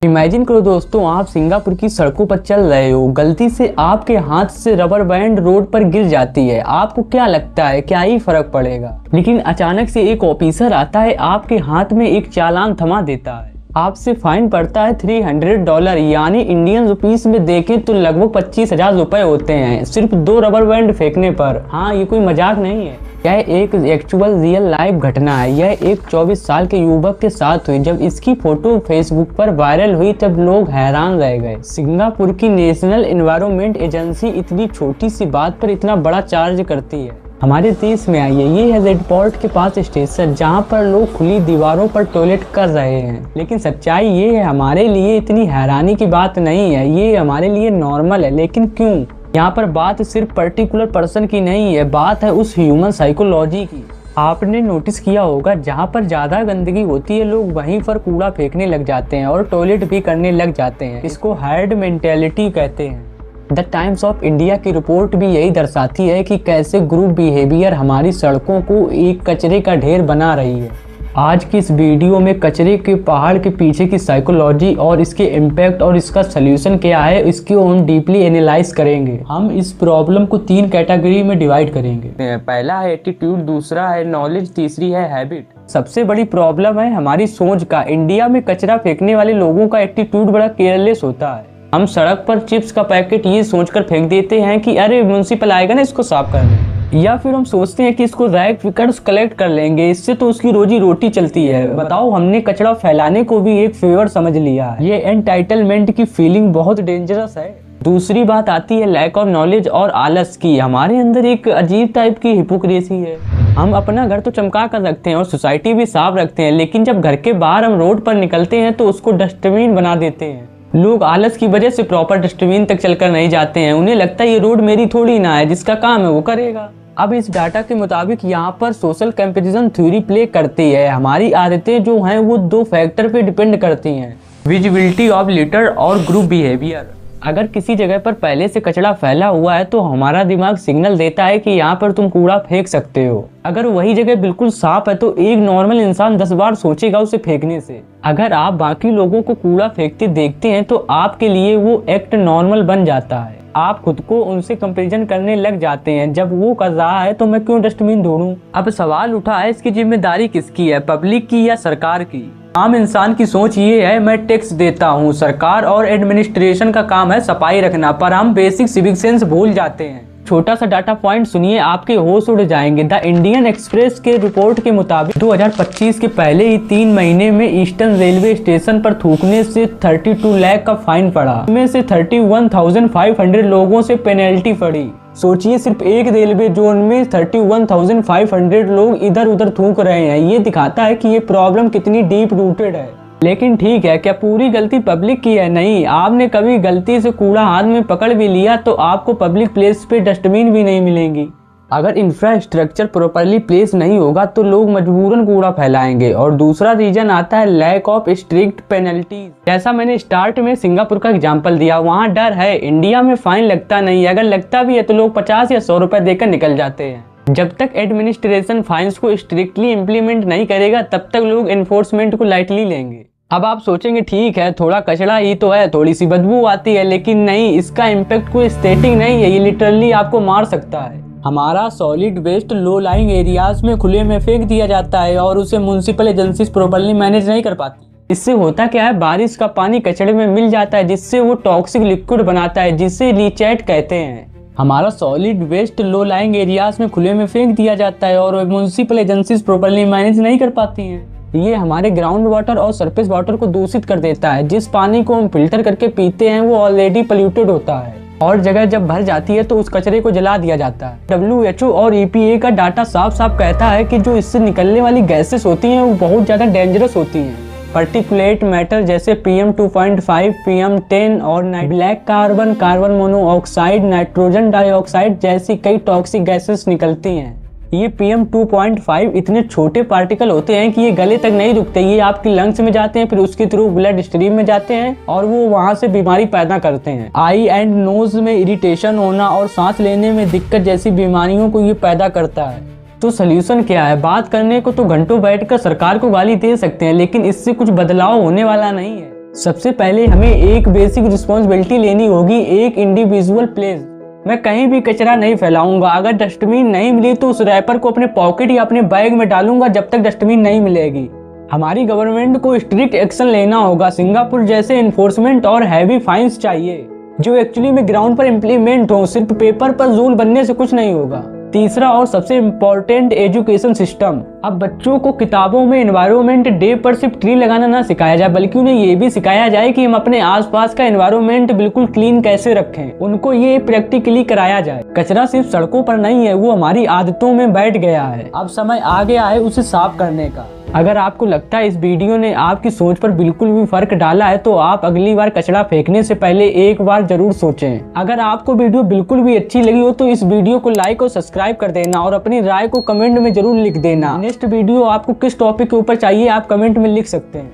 Imagine करो दोस्तों, आप सिंगापुर की सड़कों पर चल रहे हो, गलती से आपके हाथ से रबर बैंड रोड पर गिर जाती है। आपको क्या लगता है, क्या ही फर्क पड़ेगा? लेकिन अचानक से एक ऑफिसर आता है, आपके हाथ में एक चालान थमा देता है। आपसे फाइन पड़ता है $300, यानी इंडियन रुपीस में देखें तो लगभग 25,000 रुपए होते हैं, सिर्फ 2 रबर बैंड फेंकने पर। हाँ, ये कोई मजाक नहीं है, यह एक एक्चुअल रियल लाइफ घटना है। यह एक 24 साल के युवक के साथ हुई। जब इसकी फोटो फेसबुक पर वायरल हुई तब लोग हैरान रह गए। सिंगापुर की नेशनल एनवायरनमेंट एजेंसी इतनी छोटी सी बात पर इतना बड़ा चार्ज करती है। हमारे देश में आइए, ये है रेड पोर्ट के पास स्टेशन, जहाँ पर लोग खुली दीवारों पर टॉयलेट कर रहे हैं। लेकिन सच्चाई ये है, हमारे लिए इतनी हैरानी की बात नहीं है, ये हमारे लिए नॉर्मल है। लेकिन क्यों? यहाँ पर बात सिर्फ पर्टिकुलर पर्सन की नहीं है, बात है उस ह्यूमन साइकोलॉजी की। आपने नोटिस किया होगा, जहाँ पर ज़्यादा गंदगी होती है लोग वहीं पर कूड़ा फेंकने लग जाते हैं और टॉयलेट भी करने लग जाते हैं। इसको हर्ड मेंटेलिटी कहते हैं। द टाइम्स ऑफ इंडिया की रिपोर्ट भी यही दर्शाती है कि कैसे ग्रुप बिहेवियर हमारी सड़कों को एक कचरे का ढेर बना रही है। आज की इस वीडियो में कचरे के पहाड़ के पीछे की साइकोलॉजी और इसके इम्पैक्ट और इसका सलूशन क्या है, इसको हम डीपली एनालाइज करेंगे। हम इस प्रॉब्लम को 3 कैटेगरी में डिवाइड करेंगे। पहला है एटीट्यूड, दूसरा है नॉलेज, तीसरी है हैबिट। सबसे बड़ी प्रॉब्लम है हमारी सोच का। इंडिया में कचरा फेंकने वाले लोगों का एटीट्यूड बड़ा केयरलेस होता है। हम सड़क पर चिप्स का पैकेट ये सोचकर फेंक देते हैं कि अरे म्युनिसिपल आएगा ना इसको साफ करने, या फिर हम सोचते हैं कि इसको रैक विकट्स कलेक्ट कर लेंगे, इससे तो उसकी रोजी रोटी चलती है। बताओ, हमने कचरा फैलाने को भी एक फेवर समझ लिया है। ये एंटाइटलमेंट की फीलिंग बहुत डेंजरस है। दूसरी बात आती है लैक ऑफ नॉलेज और आलस की। हमारे अंदर एक अजीब टाइप की हिपोक्रेसी है। हम अपना घर तो चमका कर रखते हैं और सोसाइटी भी साफ रखते हैं, लेकिन जब घर के बाहर हम रोड पर निकलते हैं तो उसको डस्टबिन बना देते हैं। लोग आलस की वजह से प्रॉपर डस्टबिन तक चलकर नहीं जाते हैं। उन्हें लगता है ये रोड मेरी थोड़ी ना है, जिसका काम है वो करेगा। अब इस डाटा के मुताबिक यहाँ पर सोशल कंपैरिजन थ्योरी प्ले करती है। हमारी आदतें जो हैं वो 2 फैक्टर पे डिपेंड करती हैं, विजिबिलिटी ऑफ लिटर और ग्रुप बिहेवियर। अगर किसी जगह पर पहले से कचरा फैला हुआ है तो हमारा दिमाग सिग्नल देता है कि यहाँ पर तुम कूड़ा फेंक सकते हो। अगर वही जगह बिल्कुल साफ है तो एक नॉर्मल इंसान 10 बार सोचेगा उसे फेंकने से। अगर आप बाकी लोगों को कूड़ा फेंकते देखते हैं तो आपके लिए वो एक्ट नॉर्मल बन जाता है। आप खुद को उनसे कंपैरिजन करने लग जाते हैं, जब वो कर रहा है तो मैं क्यों डस्टबिन ढूंढूं। अब सवाल उठा है, इसकी जिम्मेदारी किसकी है, पब्लिक की या सरकार की? आम इंसान की सोच ये है, मैं टैक्स देता हूँ, सरकार और एडमिनिस्ट्रेशन का काम है सफाई रखना, पर हम बेसिक सिविक सेंस भूल जाते हैं। छोटा सा डाटा पॉइंट सुनिए, आपके होश उड़ जाएंगे। द इंडियन एक्सप्रेस के रिपोर्ट के मुताबिक 2025 के पहले ही 3 महीने में ईस्टर्न रेलवे स्टेशन पर थूकने से 32 लाख का फाइन पड़ा। इनमें से 31,500 लोगों से पेनल्टी पड़ी। सोचिए, सिर्फ एक रेलवे जोन में 31,500 लोग इधर उधर थूक रहे हैं। ये दिखाता है कि ये प्रॉब्लम कितनी डीप रूटेड है। लेकिन ठीक है, क्या पूरी गलती पब्लिक की है? नहीं। आपने कभी गलती से कूड़ा हाथ में पकड़ भी लिया तो आपको पब्लिक प्लेस पे डस्टबिन भी नहीं मिलेंगी। अगर इंफ्रास्ट्रक्चर प्रॉपरली प्लेस नहीं होगा तो लोग मजबूरन कूड़ा फैलाएंगे। और दूसरा रीजन आता है लैक ऑफ स्ट्रिक्ट पेनल्टीज। जैसा मैंने स्टार्ट में सिंगापुर का एग्जांपल दिया, वहाँ डर है। इंडिया में फाइन लगता नहीं, अगर लगता भी है तो लोग 50 या 100 रुपए देकर निकल जाते हैं। जब तक एडमिनिस्ट्रेशन फाइन्स को स्ट्रिक्टली इम्प्लीमेंट नहीं करेगा तब तक लोग एनफोर्समेंट को लाइटली लेंगे। अब आप सोचेंगे ठीक है, थोड़ा कचरा ही तो है, थोड़ी सी बदबू आती है, लेकिन नहीं, इसका इम्पैक्ट कोई स्टेटिक नहीं है, ये लिटरली आपको मार सकता है। हमारा solid waste low lying areas में खुले में फेंक दिया जाता है और उसे म्युनिसिपल एजेंसीज प्रॉपर्ली मैनेज नहीं कर पाती। इससे होता क्या है, बारिश का पानी कचरे में मिल जाता है, जिससे वो टॉक्सिक लिक्विड बनाता है, जिसे लीचेट कहते हैं। हमारा solid waste low lying areas में खुले में फेंक दिया जाता है और म्युनिसिपल एजेंसीज प्रॉपर्ली मैनेज नहीं कर पाती हैं। ये हमारे ग्राउंड वाटर और सरफेस वाटर को दूषित कर देता है। जिस पानी को हम फिल्टर करके पीते हैं वो ऑलरेडी पोल्यूटेड होता है, और जगह जब भर जाती है तो उस कचरे को जला दिया जाता है। WHO और EPA का डाटा साफ साफ कहता है कि जो इससे निकलने वाली गैसेस होती हैं वो बहुत ज़्यादा डेंजरस होती हैं। पार्टिकुलेट मैटर जैसे PM 2.5, PM 10 और black carbon, carbon monoxide, nitrogen dioxide जैसी कई टॉक्सिक गैसेस निकलती हैं। ये PM 2.5 इतने छोटे पार्टिकल होते हैं कि ये गले तक नहीं रुकते, ये आपकी लंग्स में जाते हैं, फिर उसके थ्रू ब्लड स्ट्रीम में जाते हैं और वो वहाँ से बीमारी पैदा करते हैं। आई एंड नोज में इरिटेशन होना और सांस लेने में दिक्कत जैसी बीमारियों को ये पैदा करता है। तो सलूशन क्या है? बात करने को तो घंटों बैठकर सरकार को गाली दे सकते हैं, लेकिन इससे कुछ बदलाव होने वाला नहीं है। सबसे पहले हमें एक बेसिक रिस्पॉन्सिबिलिटी लेनी होगी, एक इंडिविजुअल प्लेस। मैं कहीं भी कचरा नहीं फैलाऊंगा। अगर डस्टबिन नहीं मिली तो उस रैपर को अपने पॉकेट या अपने बैग में डालूंगा जब तक डस्टबिन नहीं मिलेगी। हमारी गवर्नमेंट को स्ट्रिक्ट एक्शन लेना होगा। सिंगापुर जैसे इन्फोर्समेंट और हैवी फाइन्स चाहिए जो एक्चुअली में ग्राउंड पर इम्प्लीमेंट हो। सिर्फ पेपर पर रूल बनने से कुछ नहीं होगा। तीसरा और सबसे इम्पोर्टेंट, एजुकेशन सिस्टम। अब बच्चों को किताबों में एनवायरनमेंट डे पर सिर्फ ट्री लगाना ना सिखाया जाए, बल्कि उन्हें ये भी सिखाया जाए कि हम अपने आसपास का एनवायरनमेंट बिल्कुल क्लीन कैसे रखें। उनको ये प्रैक्टिकली कराया जाए। कचरा सिर्फ सड़कों पर नहीं है, वो हमारी आदतों में बैठ गया है। अब समय आ गया है उसे साफ करने का। अगर आपको लगता है इस वीडियो ने आपकी सोच पर बिल्कुल भी फर्क डाला है तो आप अगली बार कचरा फेंकने से पहले एक बार जरूर सोचें। अगर आपको वीडियो बिल्कुल भी अच्छी लगी हो तो इस वीडियो को लाइक और सब्सक्राइब कर देना और अपनी राय को कमेंट में जरूर लिख देना। नेक्स्ट वीडियो आपको किस टॉपिक के ऊपर चाहिए आप कमेंट में लिख सकते हैं।